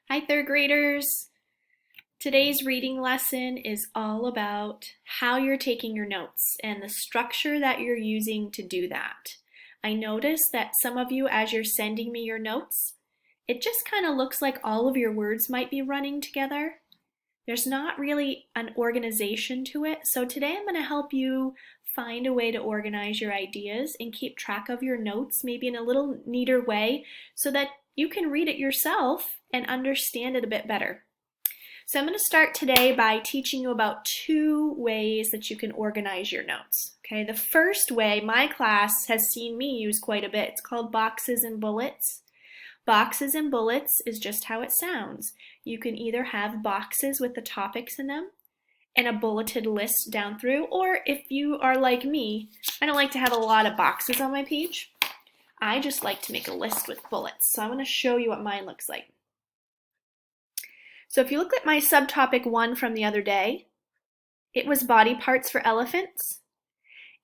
Hi, third graders. Today's reading lesson is all about how you're taking your notes and the structure that you're using to do that. I noticed that some of you, as you're sending me your notes, it just kind of looks like all of your words might be running together. There's not really an organization to it. So today I'm going to help you find a way to organize your ideas and keep track of your notes, maybe in a little neater way, so that you can read it yourself and understand it a bit better. So I'm going to start today by teaching you about two ways that you can organize your notes. Okay, the first way my class has seen me use quite a bit, it's called boxes and bullets. Boxes and bullets is just how it sounds. You can either have boxes with the topics in them and a bulleted list down through, or if you are like me, I don't like to have a lot of boxes on my page. I just like to make a list with bullets. So I'm going to show you what mine looks like. So if you look at my subtopic 1 from the other day, it was body parts for elephants.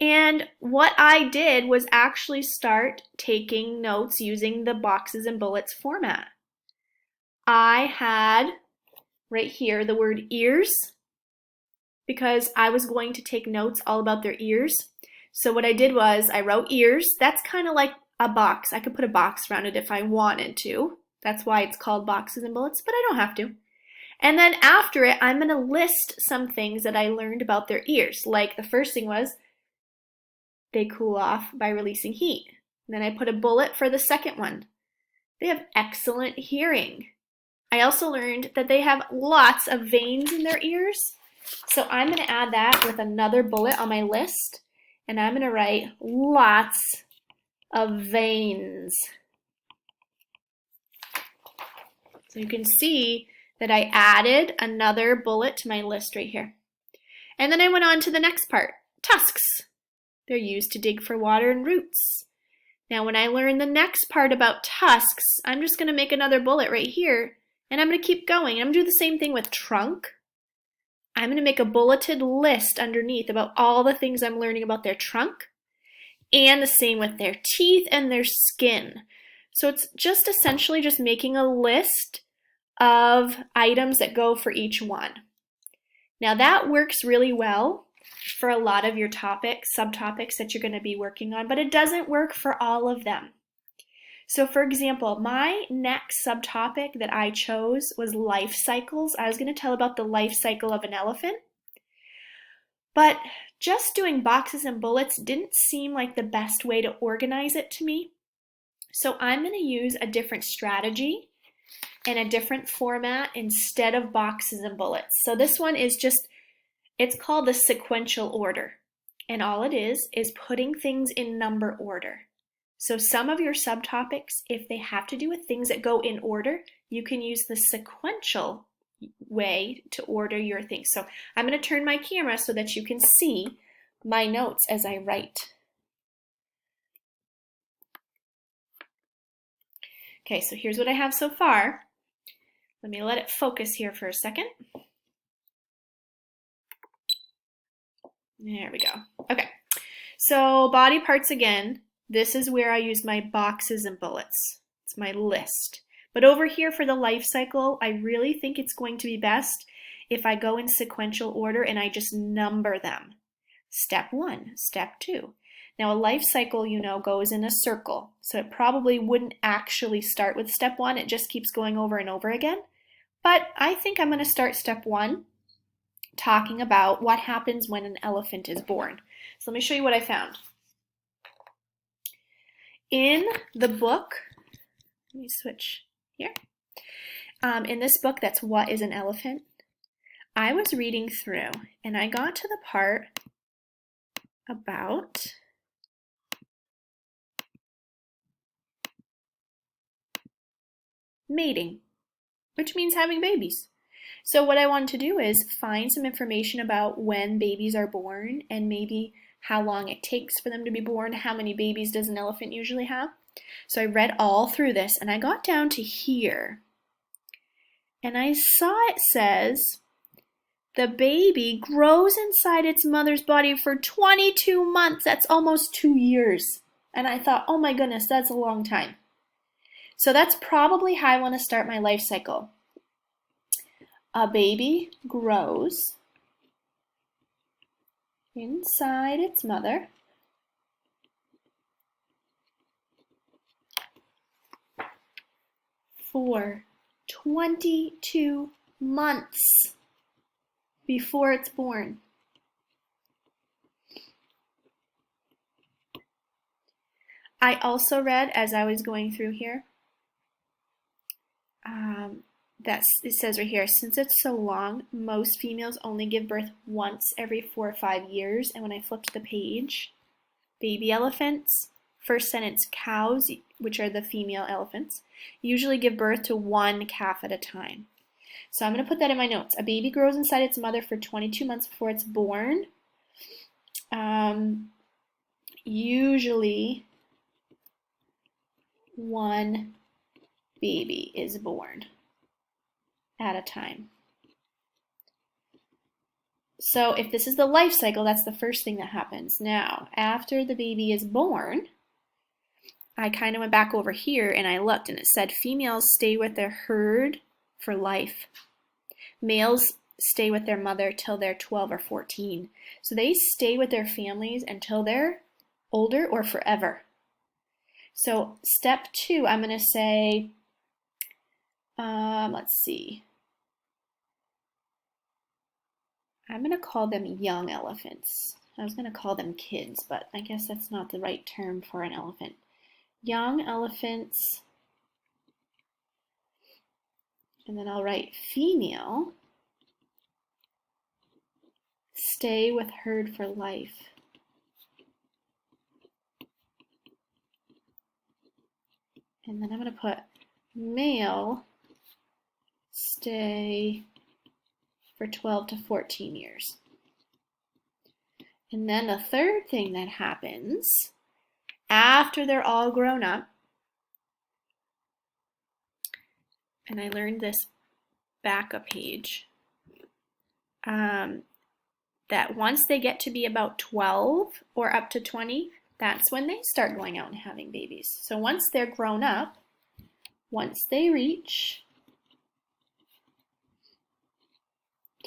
And what I did was actually start taking notes using the boxes and bullets format. I had right here the word ears because I was going to take notes all about their ears. So what I did was I wrote ears. That's kind of like a box. I could put a box around it if I wanted to. That's why it's called boxes and bullets, but I don't have to. And then after it, I'm going to list some things that I learned about their ears. Like the first thing was they cool off by releasing heat. And then I put a bullet for the second one. They have excellent hearing. I also learned that they have lots of veins in their ears. So I'm going to add that with another bullet on my list. And I'm going to write lots of veins. So you can see that I added another bullet to my list right here. And then I went on to the next part, tusks. They're used to dig for water and roots. Now when I learn the next part about tusks, I'm just going to make another bullet right here, and I'm going to keep going. I'm going to do the same thing with trunk. I'm going to make a bulleted list underneath about all the things I'm learning about their trunk, and the same with their teeth and their skin. So it's just essentially just making a list of items that go for each one. Now that works really well for a lot of your topics, subtopics that you're going to be working on, but it doesn't work for all of them. So for example, my next subtopic that I chose was life cycles. I was going to tell about the life cycle of an elephant, but just doing boxes and bullets didn't seem like the best way to organize it to me. So I'm going to use a different strategy and a different format instead of boxes and bullets. So this one is just, it's called the sequential order. And all it is putting things in number order. So some of your subtopics, if they have to do with things that go in order, you can use the sequential way to order your things. So I'm going to turn my camera so that you can see my notes as I write. Okay, so here's what I have so far. Let me let it focus here for a second. There we go. Okay, so body parts again. This is where I use my boxes and bullets. It's my list. But over here for the life cycle, I really think it's going to be best if I go in sequential order and I just number them. Step 1, step 2. Now a life cycle, you know, goes in a circle. So it probably wouldn't actually start with step 1. It just keeps going over and over again. But I think I'm going to start step 1 talking about what happens when an elephant is born. So let me show you what I found. In the book, let me switch here. In this book, that's What is an Elephant? I was reading through and I got to the part about mating, which means having babies. So what I wanted to do is find some information about when babies are born and maybe how long it takes for them to be born, how many babies does an elephant usually have. So I read all through this and I got down to here and I saw it says the baby grows inside its mother's body for 22 months. That's almost 2 years. And I thought, oh my goodness, that's a long time. So that's probably how I want to start my life cycle. A baby grows inside its mother for 22 months before it's born. I also read as I was going through here that it says right here, since it's so long, most females only give birth once every 4 or 5 years. And when I flipped the page, baby elephants, first sentence, cows, which are the female elephants, usually give birth to one calf at a time. So I'm going to put that in my notes. A baby grows inside its mother for 22 months before it's born. Usually one baby is born at a time. So if this is the life cycle, that's the first thing that happens. Now, after the baby is born, I kind of went back over here and I looked and it said females stay with their herd for life. Males stay with their mother till they're 12 or 14. So they stay with their families until they're older or forever. So step 2, I'm going to say, let's see. I'm going to call them young elephants. I was going to call them kids, but I guess that's not the right term for an elephant. Young elephants, and then I'll write female, stay with herd for life. And then I'm going to put male, stay for 12 to 14 years. And then the third thing that happens after they're all grown up, and I learned this back a page, that once they get to be about 12 or up to 20, that's when they start going out and having babies. So once they're grown up, once they reach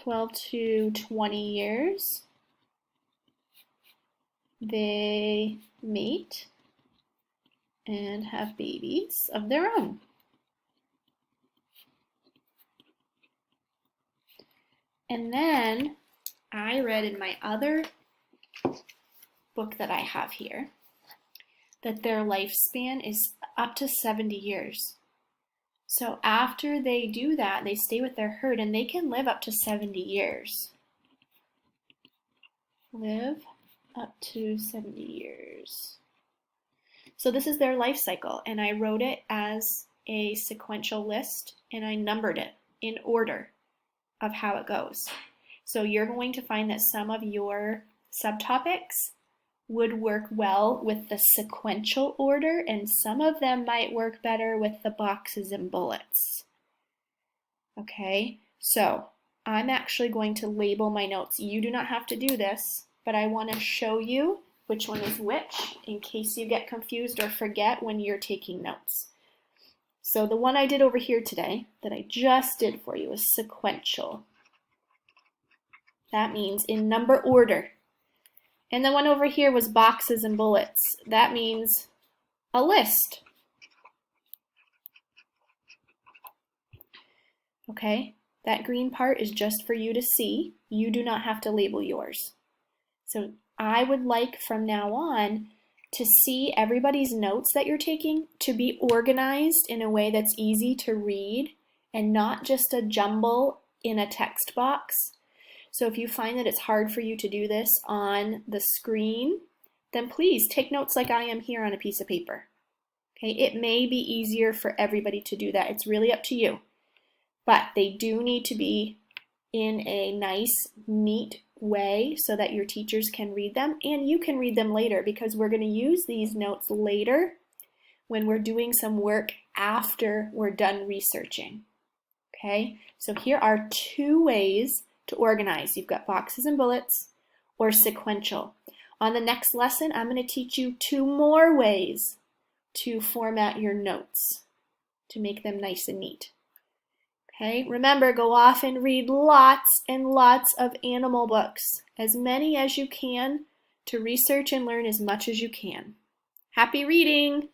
12 to 20 years, they mate and have babies of their own. And then I read in my other book that I have here that their lifespan is up to 70 years. So after they do that, they stay with their herd and they can live up to 70 years. Live up to 70 years. So this is their life cycle, and I wrote it as a sequential list and I numbered it in order of how it goes. So you're going to find that some of your subtopics would work well with the sequential order, and some of them might work better with the boxes and bullets. Okay, so I'm actually going to label my notes. You do not have to do this, but I want to show you which one is which in case you get confused or forget when you're taking notes. So the one I did over here today that I just did for you is sequential. That means in number order. And the one over here was boxes and bullets. That means a list. Okay, that green part is just for you to see. You do not have to label yours. So I would like from now on to see everybody's notes that you're taking to be organized in a way that's easy to read and not just a jumble in a text box. So if you find that it's hard for you to do this on the screen, then please take notes like I am here on a piece of paper. Okay, it may be easier for everybody to do that. It's really up to you. But they do need to be in a nice, neat way so that your teachers can read them and you can read them later, because we're going to use these notes later when we're doing some work after we're done researching. Okay, so here are 2 ways to organize. You've got boxes and bullets or sequential. On the next lesson, I'm going to teach you 2 more ways to format your notes to make them nice and neat. Okay, remember, go off and read lots and lots of animal books, as many as you can, to research and learn as much as you can. Happy reading!